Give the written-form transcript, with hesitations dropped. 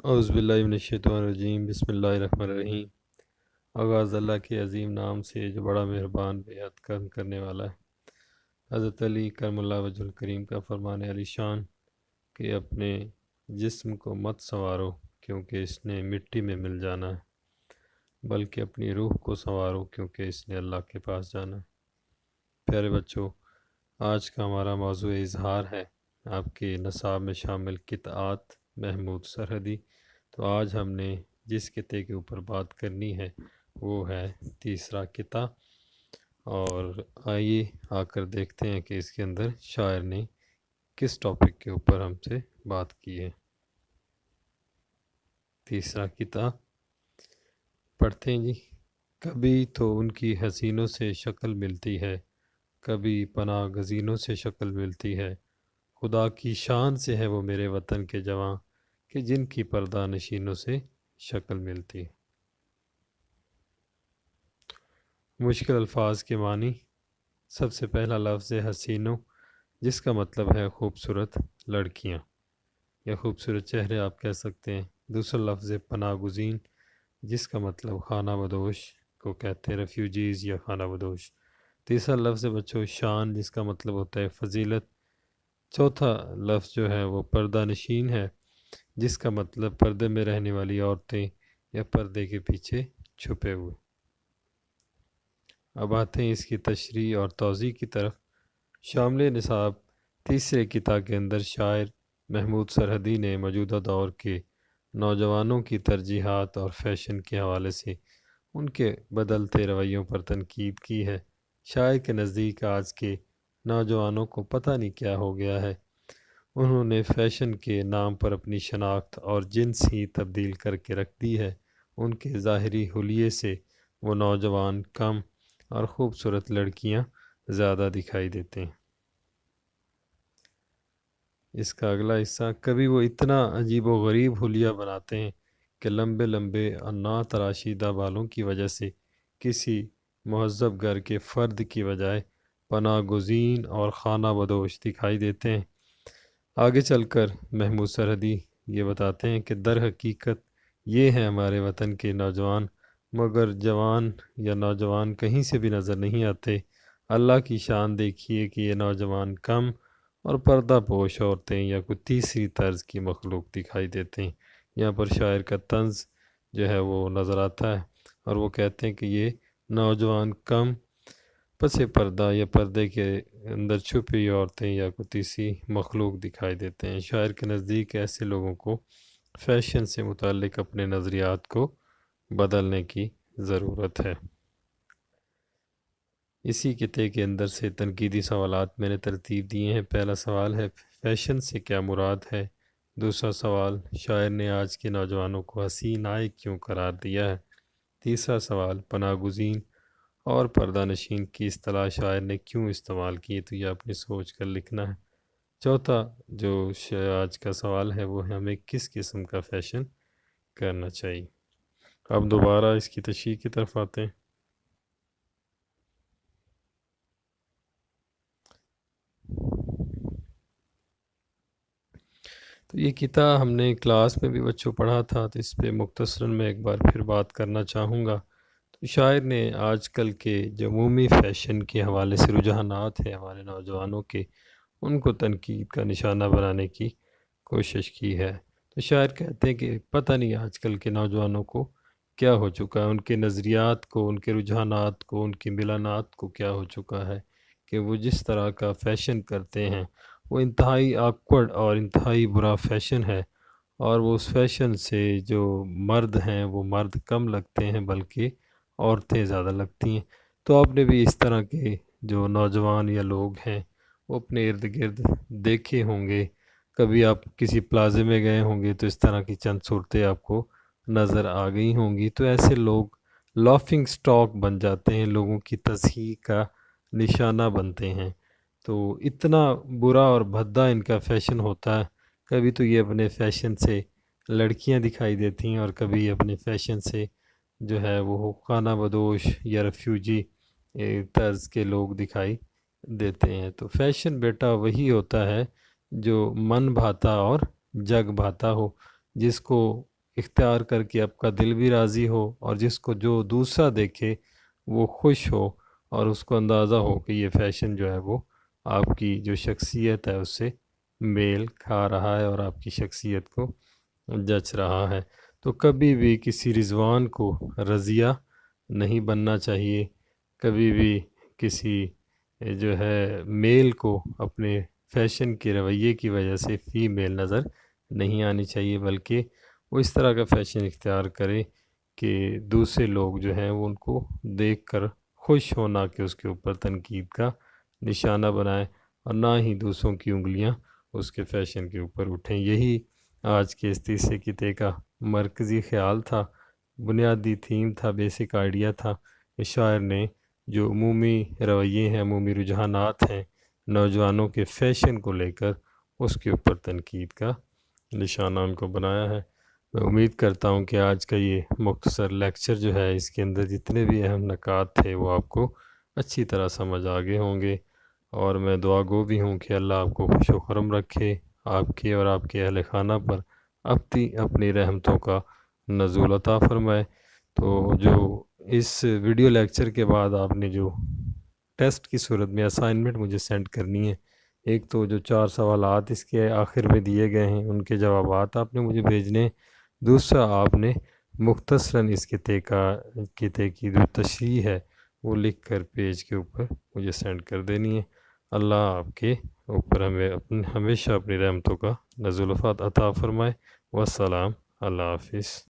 اعوذ باللہ من الشیطان الرجیم، بسم اللہ الرحمن الرحیم۔ آغاز اللہ کے عظیم نام سے جو بڑا مہربان بے حد کرم کرنے والا ہے۔ حضرت علی کرم اللہ وجہ الکریم کا فرمان علی شان کہ اپنے جسم کو مت سنوارو کیونکہ اس نے مٹی میں مل جانا ہے، بلکہ اپنی روح کو سنوارو کیونکہ اس نے اللہ کے پاس جانا ہے۔ پیارے بچوں، آج کا ہمارا موضوع اظہار ہے، آپ کے نصاب میں شامل قطعات محمود سرحدی۔ تو آج ہم نے جس قطعے کے اوپر بات کرنی ہے وہ ہے تیسرا قطعہ، اور آئیے آ کر دیکھتے ہیں کہ اس کے اندر شاعر نے کس ٹاپک کے اوپر ہم سے بات کی ہے۔ تیسرا قطعہ پڑھتے ہیں جی۔ کبھی تو ان کی حسینوں سے شکل ملتی ہے، کبھی پناہ گزینوں سے شکل ملتی ہے، خدا کی شان سے ہے وہ میرے وطن کے جواں کہ جن کی پردہ نشینوں سے شکل ملتی ہے۔ مشکل الفاظ کے معنی۔ سب سے پہلا لفظ ہے حسینوں، جس کا مطلب ہے خوبصورت لڑکیاں یا خوبصورت چہرے آپ کہہ سکتے ہیں۔ دوسرا لفظ ہے پناہ گزین، جس کا مطلب خانہ بدوش کو کہتے ہیں، ریفیوجیز یا خانہ بدوش۔ تیسرا لفظ ہے بچوں شان، جس کا مطلب ہوتا ہے فضیلت۔ چوتھا لفظ جو ہے وہ پردہ نشین ہے، جس کا مطلب پردے میں رہنے والی عورتیں یا پردے کے پیچھے چھپے ہوئے۔ اب آتے ہیں اس کی تشریح اور توضیح کی طرف۔ شامل نصاب تیسرے قطعہ کے اندر شاعر محمود سرحدی نے موجودہ دور کے نوجوانوں کی ترجیحات اور فیشن کے حوالے سے ان کے بدلتے رویوں پر تنقید کی ہے۔ شاعر کے نزدیک آج کے نوجوانوں کو پتہ نہیں کیا ہو گیا ہے، انہوں نے فیشن کے نام پر اپنی شناخت اور جنس ہی تبدیل کر کے رکھ دی ہے۔ ان کے ظاہری حلیے سے وہ نوجوان کم اور خوبصورت لڑکیاں زیادہ دکھائی دیتے ہیں۔ اس کا اگلا حصہ، کبھی وہ اتنا عجیب و غریب حلیہ بناتے ہیں کہ لمبے لمبے اور ناتراشیدہ بالوں کی وجہ سے کسی مہذب گھر کے فرد کی بجائے پناہ گزین اور خانہ بدوش دکھائی دیتے ہیں۔ آگے چل کر محمود سرحدی یہ بتاتے ہیں کہ در حقیقت یہ ہیں ہمارے وطن کے نوجوان، مگر جوان یا نوجوان کہیں سے بھی نظر نہیں آتے۔ اللہ کی شان دیکھیے کہ یہ نوجوان کم اور پردہ پوش عورتیں یا کوئی تیسری طرز کی مخلوق دکھائی دیتے ہیں۔ یہاں پر شاعر کا طنز جو ہے وہ نظر آتا ہے، اور وہ کہتے ہیں کہ یہ نوجوان کم پس پردہ یا پردے کے اندر چھپی ہوئی عورتیں یا کوئی تیسری مخلوق دکھائی دیتے ہیں۔ شاعر کے نزدیک ایسے لوگوں کو فیشن سے متعلق اپنے نظریات کو بدلنے کی ضرورت ہے۔ اسی قطعے کے اندر سے تنقیدی سوالات میں نے ترتیب دیے ہیں۔ پہلا سوال ہے فیشن سے کیا مراد ہے؟ دوسرا سوال، شاعر نے آج کے نوجوانوں کو حسین نائق کیوں قرار دیا ہے؟ تیسرا سوال، پناہ گزین اور پردہ نشین کی اصطلاح شاعر نے کیوں استعمال کی؟ تو یہ اپنی سوچ کر لکھنا ہے۔ چوتھا جو آج کا سوال ہے وہ ہے ہمیں کس قسم کا فیشن کرنا چاہیے؟ اب دوبارہ اس کی تشریح کی طرف آتے ہیں۔ تو یہ قطعہ ہم نے کلاس میں بھی بچوں پڑھا تھا، تو اس پہ مختصراً میں ایک بار پھر بات کرنا چاہوں گا۔ تو شاعر نے آج کل کے جو عمومی فیشن کے حوالے سے رجحانات ہیں ہمارے نوجوانوں کے، ان کو تنقید کا نشانہ بنانے کی کوشش کی ہے۔ تو شاعر کہتے ہیں کہ پتہ نہیں آج کل کے نوجوانوں کو کیا ہو چکا ہے، ان کے نظریات کو، ان کے رجحانات کو، ان کے میلانات کو کیا ہو چکا ہے کہ وہ جس طرح کا فیشن کرتے ہیں وہ انتہائی آکورڈ اور انتہائی برا فیشن ہے، اور وہ اس فیشن سے جو مرد ہیں وہ مرد کم لگتے ہیں بلکہ عورتیں زیادہ لگتی ہیں۔ تو آپ نے بھی اس طرح کے جو نوجوان یا لوگ ہیں وہ اپنے ارد گرد دیکھے ہوں گے، کبھی آپ کسی پلازے میں گئے ہوں گے تو اس طرح کی چند صورتیں آپ کو نظر آ گئی ہوں گی۔ تو ایسے لوگ لافنگ سٹاک بن جاتے ہیں، لوگوں کی تصحیح کا نشانہ بنتے ہیں۔ تو اتنا برا اور بھدا ان کا فیشن ہوتا ہے، کبھی تو یہ اپنے فیشن سے لڑکیاں دکھائی دیتی ہیں اور کبھی اپنے فیشن سے جو ہے وہ خانہ بدوش یا ریفیوجی طرز کے لوگ دکھائی دیتے ہیں۔ تو فیشن بیٹا وہی ہوتا ہے جو من بھاتا اور جگ بھاتا ہو، جس کو اختیار کر کے آپ کا دل بھی راضی ہو، اور جس کو جو دوسرا دیکھے وہ خوش ہو، اور اس کو اندازہ ہو کہ یہ فیشن جو ہے وہ آپ کی جو شخصیت ہے اس سے میل کھا رہا ہے اور آپ کی شخصیت کو جچ رہا ہے۔ تو کبھی بھی کسی رضوان کو رضیہ نہیں بننا چاہیے، کبھی بھی کسی جو ہے میل کو اپنے فیشن کے رویے کی وجہ سے فی میل نظر نہیں آنی چاہیے، بلکہ وہ اس طرح کا فیشن اختیار کرے کہ دوسرے لوگ جو ہیں وہ ان کو دیکھ کر خوش ہوں، نہ کہ اس کے اوپر تنقید کا نشانہ بنائے، اور نہ ہی دوسروں کی انگلیاں اس کے فیشن کے اوپر اٹھیں۔ یہی آج کے اس تیسرے خطے کا مرکزی خیال تھا، بنیادی تھیم تھا، بیسک آئیڈیا تھا کہ شاعر نے جو عمومی رویے ہیں، عمومی رجحانات ہیں نوجوانوں کے فیشن کو لے کر، اس کے اوپر تنقید کا نشانہ ان کو بنایا ہے۔ میں امید کرتا ہوں کہ آج کا یہ مختصر لیکچر جو ہے، اس کے اندر جتنے بھی اہم نکات تھے وہ آپ کو اچھی طرح سمجھ آگے ہوں گے، اور میں دعا گو بھی ہوں کہ اللہ آپ کو خوش و خرم رکھے، آپ کے اور آپ کے اہل خانہ پر اپنی رحمتوں کا نزول عطا فرمائے۔ تو جو اس ویڈیو لیکچر کے بعد آپ نے جو ٹیسٹ کی صورت میں اسائنمنٹ مجھے سینڈ کرنی ہے، ایک تو جو 4 سوالات اس کے آخر میں دیے گئے ہیں ان کے جوابات آپ نے مجھے بھیجنے، دوسرا آپ نے مختصراً اس خطے کی جو تشریح ہے وہ لکھ کر پیج کے اوپر مجھے سینڈ کر دینی ہے۔ اللہ آپ کے اوپر ہمیشہ اپنی رحمتوں کا نزول عطا فرمائے۔ والسلام، اللہ حافظ۔